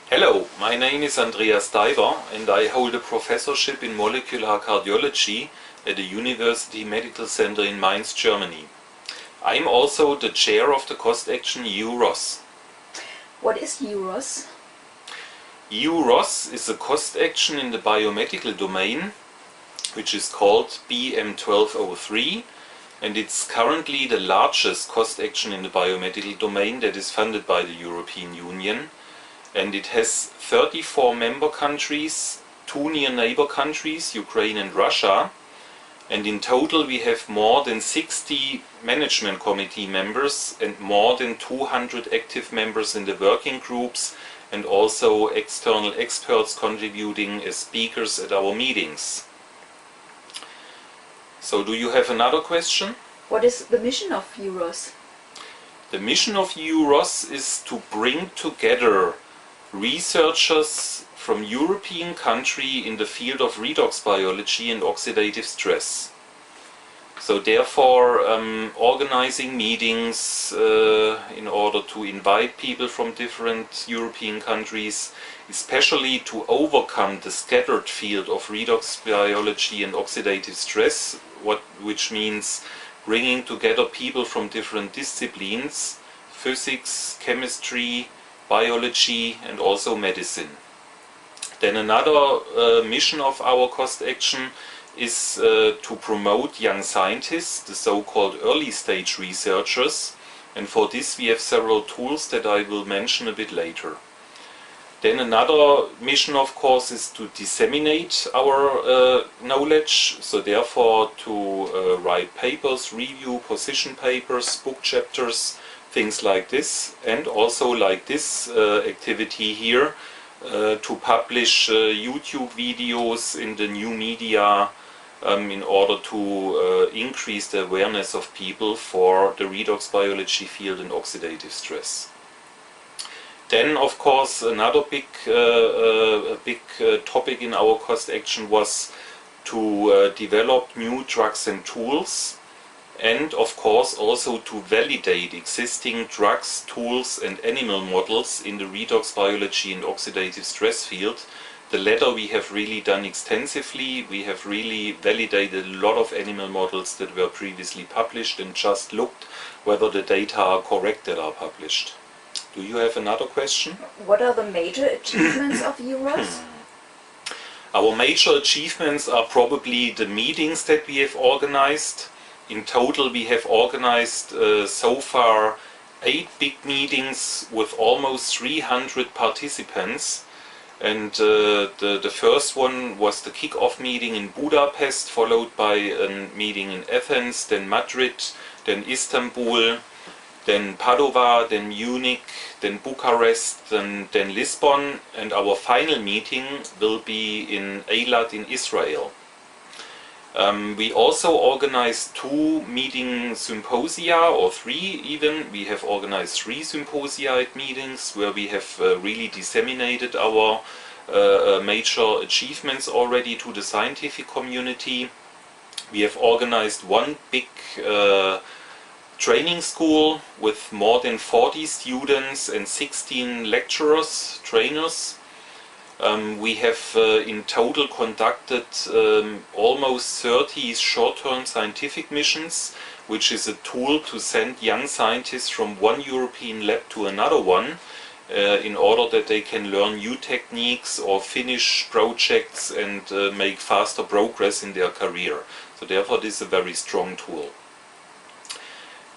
Hello, my name is Andreas Daiber and I hold a professorship in molecular cardiology at the University Medical Center in Mainz, Germany. I am also the chair of the cost action EU-ROS. What is EU-ROS? EU-ROS is a cost action in the biomedical domain, which is called BM1203, and it's currently the largest cost action in the biomedical domain that is funded by the European Union. And it has 34 member countries, 2 near neighbor countries, Ukraine and Russia. And in total we have more than 60 management committee members and more than 200 active members in the working groups, and also external experts contributing as speakers at our meetings. So do you have another question? What is the mission of EU-ROS? The mission of EU-ROS is to bring together researchers from European countries in the field of redox biology and oxidative stress. So therefore organizing meetings in order to invite people from different European countries, especially to overcome the scattered field of redox biology and oxidative stress, which means bringing together people from different disciplines, physics, chemistry, biology and also medicine. Then another mission of our cost action is to promote young scientists, the so-called early stage researchers, and for this we have several tools that I will mention a bit later. Then another mission of course is to disseminate our knowledge, so therefore to write papers, review position papers, book chapters, things like this, and also like this activity here, to publish YouTube videos in the new media in order to increase the awareness of people for the redox biology field and oxidative stress. Then of course another big topic in our cost action was to develop new drugs and tools, and of course also to validate existing drugs, tools and animal models in the redox biology and oxidative stress field. The latter we have really done extensively. We have really validated a lot of animal models that were previously published and just looked whether the data are correct that are published. Do you have another question? What are the major achievements of EU-ROS? Our major achievements are probably the meetings that we have organized. In total we have organized so far 8 big meetings with almost 300 participants, and the first one was the kick-off meeting in Budapest, followed by a meeting in Athens, then Madrid, then Istanbul, then Padova, then Munich, then Bucharest, then Lisbon, and our final meeting will be in Eilat in Israel. We also organized 2 meeting symposia, or 3 even. We have organized 3 symposia at meetings where we have really disseminated our major achievements already to the scientific community. We have organized 1 big training school with more than 40 students and 16 lecturers, trainers. We have in total conducted almost 30 short-term scientific missions, which is a tool to send young scientists from one European lab to another one in order that they can learn new techniques or finish projects and make faster progress in their career. So therefore this is a very strong tool.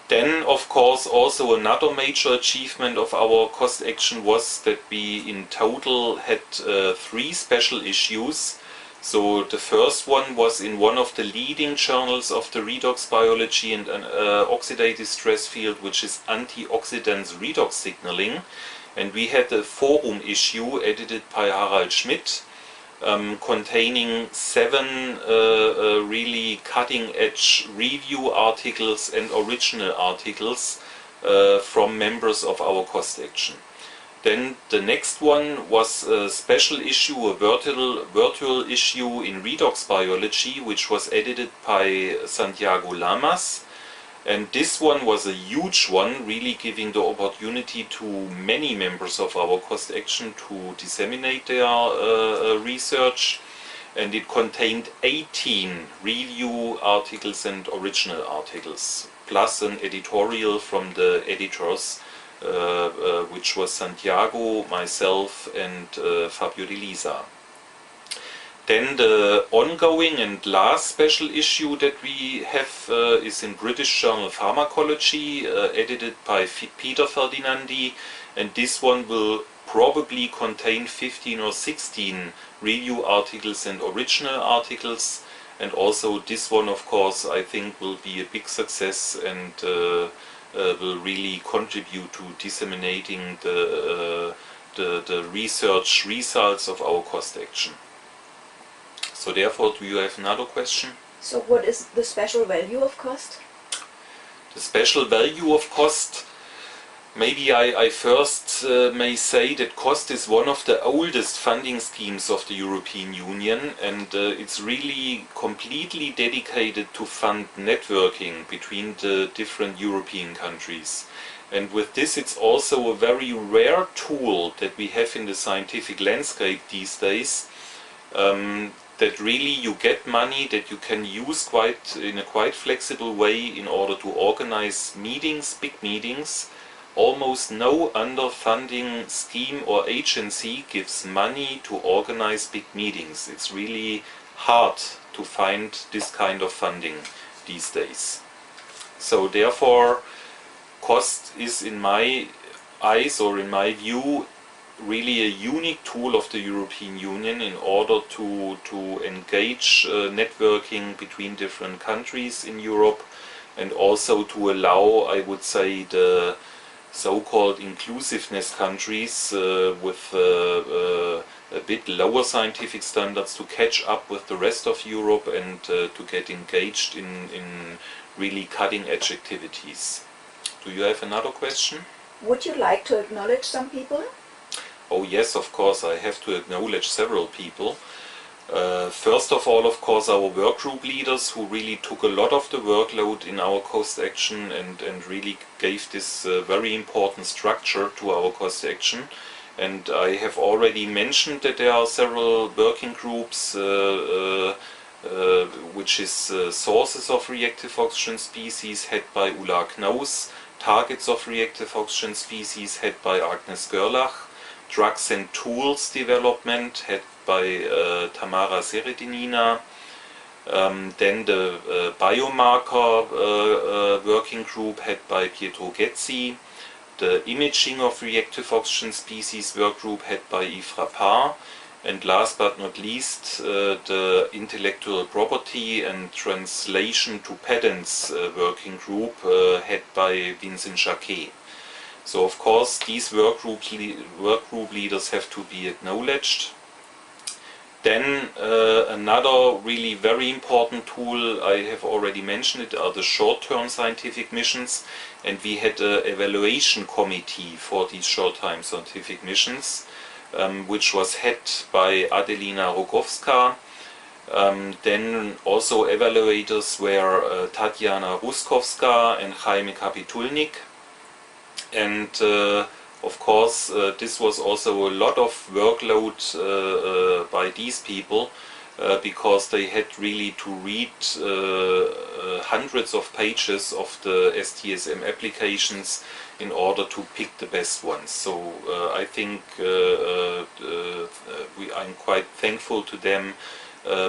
Then of course also another major achievement of our cost action was that we in total had 3 special issues. So the first one was in one of the leading journals of the redox biology and oxidative stress field, which is antioxidants redox signaling, and we had a forum issue edited by Harald Schmidt, containing 7 really cutting-edge review articles and original articles from members of our cost action. Then the next one was a special issue, a virtual issue in redox biology, which was edited by Santiago Lamas, And this one was a huge one, really giving the opportunity to many members of our cost action to disseminate their research. And it contained 18 review articles and original articles, plus an editorial from the editors, which was Santiago, myself, and Fabio Di Lisa. Then the ongoing and last special issue that we have is in British Journal Pharmacology, edited by Peter Ferdinandi, and this one will probably contain 15 or 16 review articles and original articles, and also this one, of course, I think will be a big success and will really contribute to disseminating the research results of our cost action. So therefore, do you have another question? So what is the special value of cost? The special value of cost, maybe I first may say that cost is one of the oldest funding schemes of the European Union, and it's really completely dedicated to fund networking between the different European countries. And with this, it's also a very rare tool that we have in the scientific landscape these days, that really you get money that you can use in a quite flexible way in order to organize meetings, big meetings. Almost no underfunding scheme or agency gives money to organize big meetings. It's really hard to find this kind of funding these days. So therefore, cost is, in my eyes or in my view, really a unique tool of the European Union in order to engage networking between different countries in Europe, and also to allow, I would say, the so-called inclusiveness countries with a bit lower scientific standards to catch up with the rest of Europe and to get engaged in really cutting-edge activities. Do you have another question? Would you like to acknowledge some people? Oh yes, of course, I have to acknowledge several people. First of all, of course, our work group leaders, who really took a lot of the workload in our cost action and really gave this very important structure to our cost action. And I have already mentioned that there are several working groups, which is sources of reactive oxygen species, head by Ulla Knaus, targets of reactive oxygen species, head by Agnes Görlach, drugs and tools development, head by Tamara Seredinina, then the biomarker working group, head by Pietro Gezzi, the imaging of reactive oxygen species work group, head by Yves Rapin, and last but not least, the intellectual property and translation to patents working group, head by Vincent Jacquet. So of course these work group leaders have to be acknowledged. Then another really very important tool, I have already mentioned it, are the short-term scientific missions, and we had an evaluation committee for these short-term scientific missions, which was head by Adelina Rogowska. Then also evaluators were Tatiana Ruskowska and Jaime Kapitulnik. And of course, this was also a lot of workload by these people, because they had really to read hundreds of pages of the STSM applications in order to pick the best ones. So I think I'm quite thankful to them,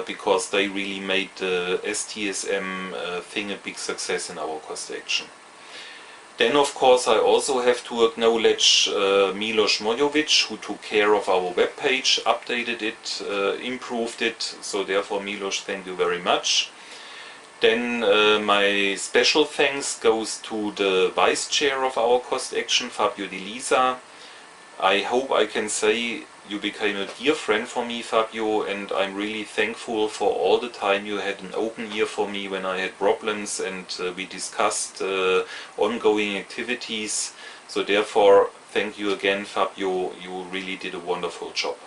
because they really made the STSM thing a big success in our cost action. Then of course I also have to acknowledge Milos Mojovic, who took care of our webpage, updated it, improved it, so therefore Milos, thank you very much. Then my special thanks goes to the vice chair of our cost action, Fabio Di Lisa. I hope I can say you became a dear friend for me, Fabio, and I'm really thankful for all the time you had an open ear for me when I had problems, and we discussed ongoing activities. So therefore, thank you again, Fabio, you really did a wonderful job.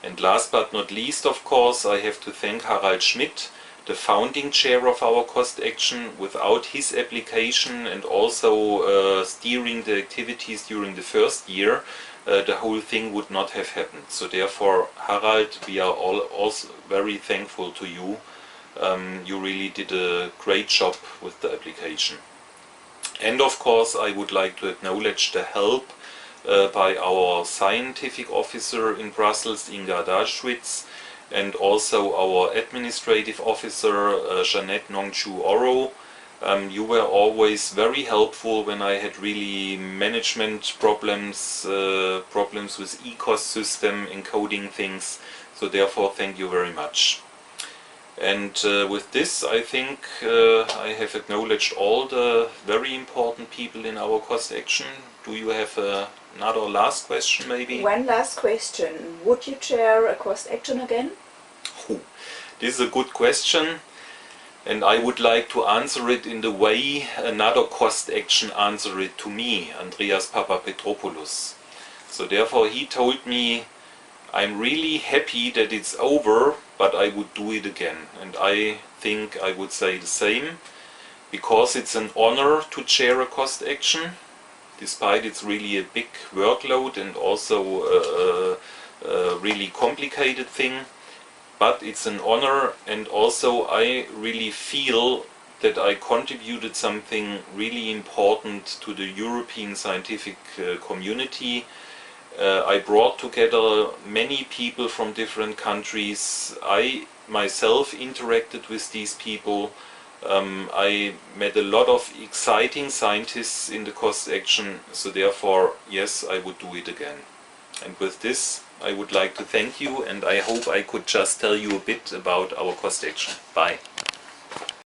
And last but not least, of course, I have to thank Harald Schmidt, the founding chair of our cost action. Without his application and also steering the activities during the first year, the whole thing would not have happened. So therefore, Harald, we are all also very thankful to you. You really did a great job with the application. And of course, I would like to acknowledge the help by our scientific officer in Brussels, Inga Daschwitz, and also our administrative officer, Jeanette Nongchu-Oro. You were always very helpful when I had really management problems, problems with e-cost system, encoding things. So therefore, thank you very much. And with this, I think I have acknowledged all the very important people in our cost action. Do you have another last question, maybe? One last question. Would you chair a cost action again? This is a good question, and I would like to answer it in the way another cost action answered it to me, Andreas Papapetropoulos. So therefore he told me, I'm really happy that it's over, but I would do it again. And I think I would say the same, because it's an honor to chair a cost action, despite it's really a big workload and also a really complicated thing. But it's an honor, and also I really feel that I contributed something really important to the European scientific community. I brought together many people from different countries. I myself interacted with these people. I met a lot of exciting scientists in the cost action, so therefore, yes, I would do it again. And with this, I would like to thank you, and I hope I could just tell you a bit about our cost action. Bye.